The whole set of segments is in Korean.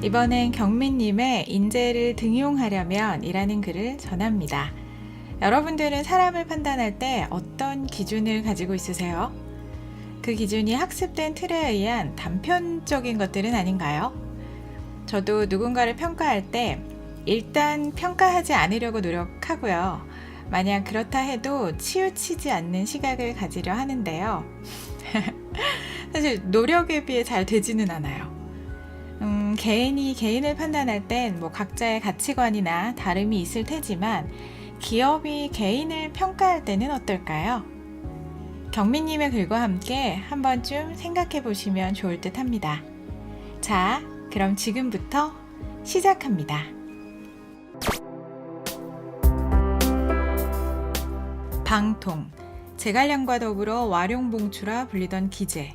이번엔 경민님의 인재를 등용하려면 이라는 글을 전합니다. 여러분들은 사람을 판단할 때 어떤 기준을 가지고 있으세요? 그 기준이 학습된 틀에 의한 단편적인 것들은 아닌가요? 저도 누군가를 평가할 때 일단 평가하지 않으려고 노력하고요. 만약 그렇다 해도 치우치지 않는 시각을 가지려 하는데요. 사실 노력에 비해 잘 되지는 않아요. 개인이 개인을 판단할 땐 각자의 가치관이나 다름이 있을 테지만 기업이 개인을 평가할 때는 어떨까요? 경민님의 글과 함께 한 번쯤 생각해 보시면 좋을 듯 합니다. 자, 그럼 지금부터 시작합니다. 방통, 제갈량과 더불어 와룡봉추라 불리던 기재.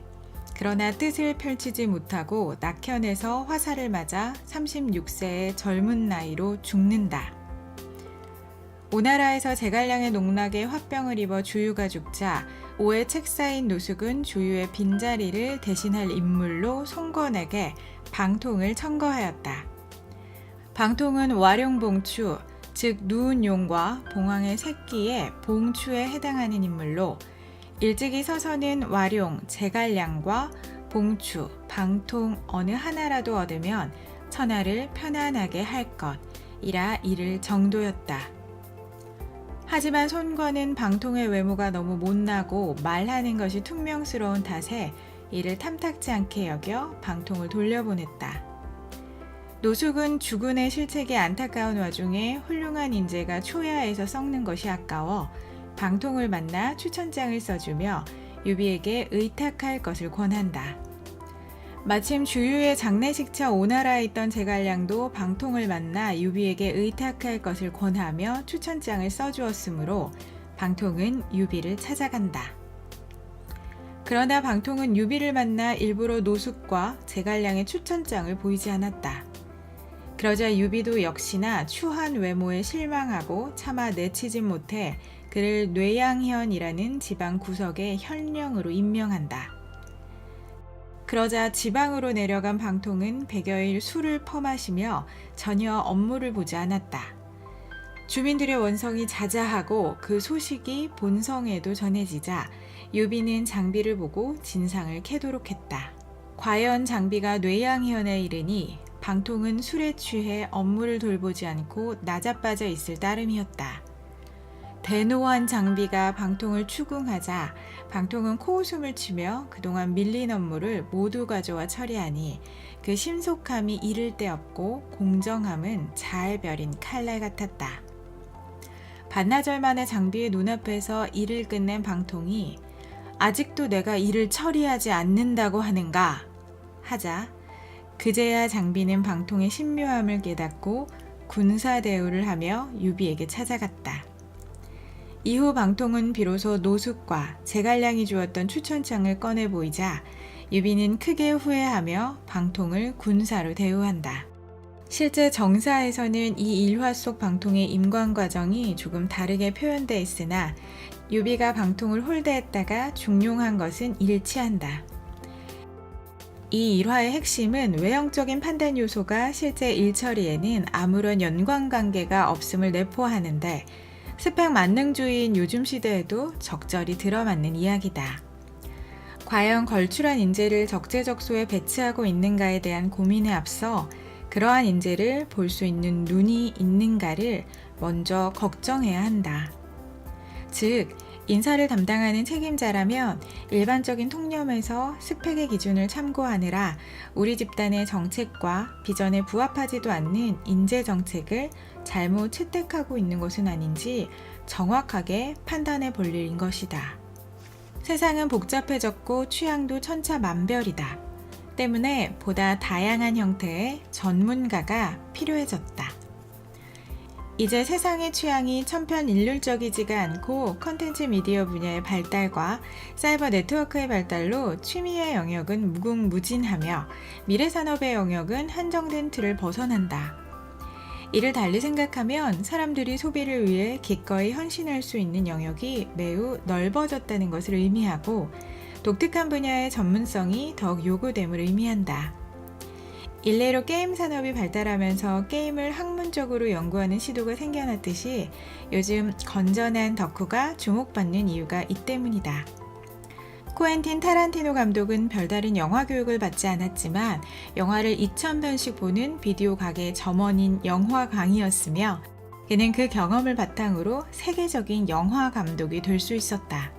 그러나 뜻을 펼치지 못하고 낙현에서 화살을 맞아 36세의 젊은 나이로 죽는다. 오나라에서 제갈량의 농락에 화병을 입어 주유가 죽자 오해 책 쌓인 노숙은 주유의 빈자리를 대신할 인물로 송건에게 방통을 청거하였다. 방통은 와룡봉추, 즉 누운 용과 봉황의 새끼의 봉추에 해당하는 인물로 일찍이 서서는 와룡, 제갈량과 봉추, 방통 어느 하나라도 얻으면 천하를 편안하게 할 것이라 이를 정도였다. 하지만 손권은 방통의 외모가 너무 못나고 말하는 것이 퉁명스러운 탓에 이를 탐탁지 않게 여겨 방통을 돌려보냈다. 노숙은 주군의 실책이 안타까운 와중에 훌륭한 인재가 초야에서 썩는 것이 아까워 방통을 만나 추천장을 써주며 유비에게 의탁할 것을 권한다. 마침 주유의 장례식차 오나라에 있던 제갈량도 방통을 만나 유비에게 의탁할 것을 권하며 추천장을 써주었으므로 방통은 유비를 찾아간다. 그러나 방통은 유비를 만나 일부러 노숙과 제갈량의 추천장을 보이지 않았다. 그러자 유비도 역시나 추한 외모에 실망하고 차마 내치지 못해 그를 뇌양현이라는 지방 구석의 현령으로 임명한다. 그러자 지방으로 내려간 방통은 100여일 술을 퍼마시며 전혀 업무를 보지 않았다. 주민들의 원성이 자자하고 그 소식이 본성에도 전해지자 유비는 장비를 보고 진상을 캐도록 했다. 과연 장비가 뇌양현에 이르니 방통은 술에 취해 업무를 돌보지 않고 나자빠져 있을 따름이었다. 대노한 장비가 방통을 추궁하자 방통은 코웃음을 치며 그동안 밀린 업무를 모두 가져와 처리하니 그 신속함이 이를 데 없고 공정함은 잘 벼린 칼날 같았다. 반나절 만에 장비의 눈앞에서 일을 끝낸 방통이 아직도 내가 일을 처리하지 않는다고 하는가 하자 그제야 장비는 방통의 신묘함을 깨닫고 군사 대우를 하며 유비에게 찾아갔다. 이후 방통은 비로소 노숙과 제갈량이 주었던 추천장을 꺼내 보이자 유비는 크게 후회하며 방통을 군사로 대우한다. 실제 정사에서는 이 일화 속 방통의 임관 과정이 조금 다르게 표현되어 있으나 유비가 방통을 홀대했다가 중용한 것은 일치한다. 이 일화의 핵심은 외형적인 판단 요소가 실제 일처리에는 아무런 연관관계가 없음을 내포하는데 스펙 만능주의인 요즘 시대에도 적절히 들어맞는 이야기다. 과연 걸출한 인재를 적재적소에 배치하고 있는가에 대한 고민에 앞서 그러한 인재를 볼 수 있는 눈이 있는가를 먼저 걱정해야 한다. 즉, 인사를 담당하는 책임자라면 일반적인 통념에서 스펙의 기준을 참고하느라 우리 집단의 정책과 비전에 부합하지도 않는 인재 정책을 잘못 채택하고 있는 것은 아닌지 정확하게 판단해 볼 일인 것이다. 세상은 복잡해졌고 취향도 천차만별이다. 때문에 보다 다양한 형태의 전문가가 필요해졌다. 이제 세상의 취향이 천편일률적이지가 않고 컨텐츠 미디어 분야의 발달과 사이버 네트워크의 발달로 취미의 영역은 무궁무진하며 미래산업의 영역은 한정된 틀을 벗어난다. 이를 달리 생각하면 사람들이 소비를 위해 기꺼이 헌신할 수 있는 영역이 매우 넓어졌다는 것을 의미하고 독특한 분야의 전문성이 더욱 요구됨을 의미한다. 일례로 게임 산업이 발달하면서 게임을 학문적으로 연구하는 시도가 생겨났듯이 요즘 건전한 덕후가 주목받는 이유가 이 때문이다. 코엔틴 타란티노 감독은 별다른 영화 교육을 받지 않았지만 영화를 2000편씩 보는 비디오 가게 점원인 영화광이었으며 그는 그 경험을 바탕으로 세계적인 영화 감독이 될 수 있었다.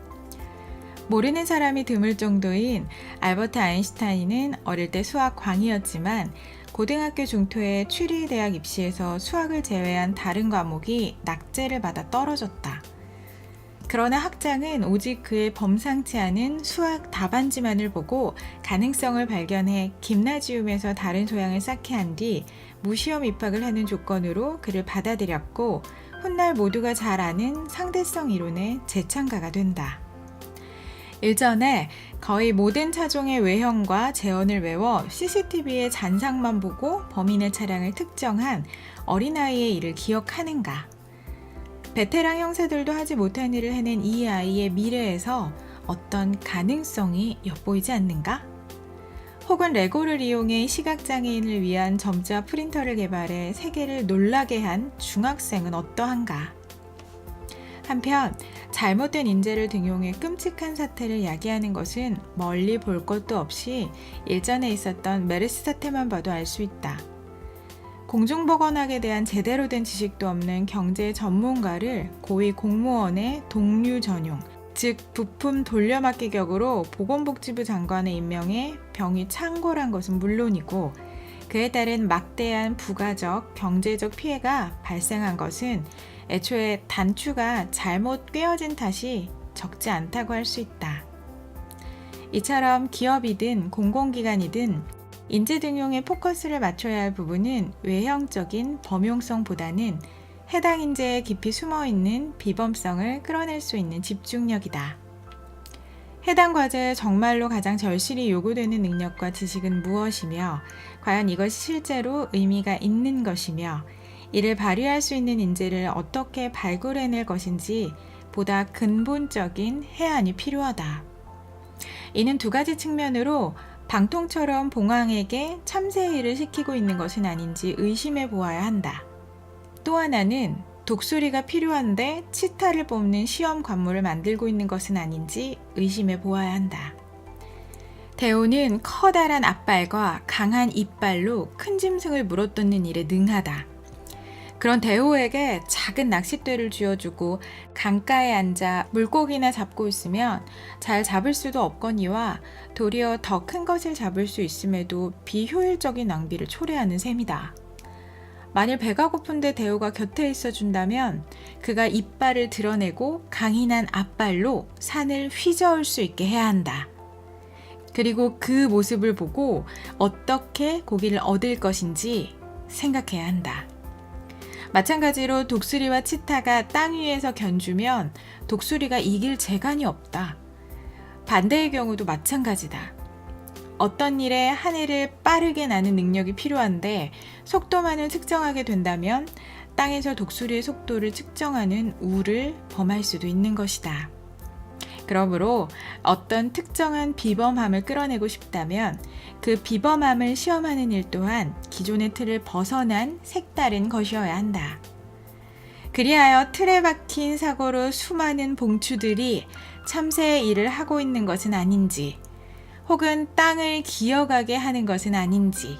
모르는 사람이 드물 정도인 알버트 아인슈타인은 어릴 때 수학 광이었지만 고등학교 중퇴에 추리대학 입시에서 수학을 제외한 다른 과목이 낙제를 받아 떨어졌다. 그러나 학장은 오직 그의 범상치 않은 수학 답안지만을 보고 가능성을 발견해 김나지움에서 다른 소양을 쌓게 한 뒤 무시험 입학을 하는 조건으로 그를 받아들였고 훗날 모두가 잘 아는 상대성 이론의 재창가가 된다. 일전에 거의 모든 차종의 외형과 재원을 외워 CCTV의 잔상만 보고 범인의 차량을 특정한 어린아이의 일을 기억하는가? 베테랑 형사들도 하지 못한 일을 해낸 이 아이의 미래에서 어떤 가능성이 엿보이지 않는가? 혹은 레고를 이용해 시각장애인을 위한 점자 프린터를 개발해 세계를 놀라게 한 중학생은 어떠한가? 한편 잘못된 인재를 등용해 끔찍한 사태를 야기하는 것은 멀리 볼 것도 없이 일전에 있었던 메르스 사태만 봐도 알 수 있다. 공중보건학에 대한 제대로 된 지식도 없는 경제 전문가를 고위 공무원의 동료 전용, 즉 부품 돌려막기 격으로 보건복지부 장관에 임명해 병이 창궐한 것은 물론이고 그에 따른 막대한 부가적, 경제적 피해가 발생한 것은 애초에 단추가 잘못 꿰어진 탓이 적지 않다고 할 수 있다. 이처럼 기업이든 공공기관이든 인재 등용에 포커스를 맞춰야 할 부분은 외형적인 범용성보다는 해당 인재에 깊이 숨어있는 비범성을 끌어낼 수 있는 집중력이다. 해당 과제에 정말로 가장 절실히 요구되는 능력과 지식은 무엇이며 과연 이것이 실제로 의미가 있는 것이며 이를 발휘할 수 있는 인재를 어떻게 발굴해낼 것인지 보다 근본적인 해안이 필요하다. 이는 두 가지 측면으로 방통처럼 봉황에게 참새일을 시키고 있는 것은 아닌지 의심해 보아야 한다. 또 하나는 독수리가 필요한데 치타를 뽑는 시험 관물을 만들고 있는 것은 아닌지 의심해 보아야 한다. 대오는 커다란 앞발과 강한 이빨로 큰 짐승을 물어뜯는 일에 능하다. 그런 대오에게 작은 낚싯대를 쥐어주고 강가에 앉아 물고기나 잡고 있으면 잘 잡을 수도 없거니와 도리어 더 큰 것을 잡을 수 있음에도 비효율적인 낭비를 초래하는 셈이다. 만일 배가 고픈데 대오가 곁에 있어준다면 그가 이빨을 드러내고 강인한 앞발로 산을 휘저을 수 있게 해야 한다. 그리고 그 모습을 보고 어떻게 고기를 얻을 것인지 생각해야 한다. 마찬가지로 독수리와 치타가 땅 위에서 견주면 독수리가 이길 재간이 없다. 반대의 경우도 마찬가지다. 어떤 일에 한 해를 빠르게 나는 능력이 필요한데 속도만을 측정하게 된다면 땅에서 독수리의 속도를 측정하는 우를 범할 수도 있는 것이다. 그러므로 어떤 특정한 비범함을 끌어내고 싶다면 그 비범함을 시험하는 일 또한 기존의 틀을 벗어난 색다른 것이어야 한다. 그리하여 틀에 박힌 사고로 수많은 봉추들이 참새의 일을 하고 있는 것은 아닌지 혹은 땅을 기어가게 하는 것은 아닌지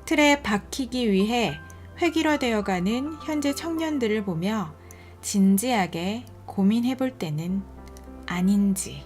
틀에 박히기 위해 획일화되어가는 현재 청년들을 보며 진지하게 고민해 볼 때는 아닌지.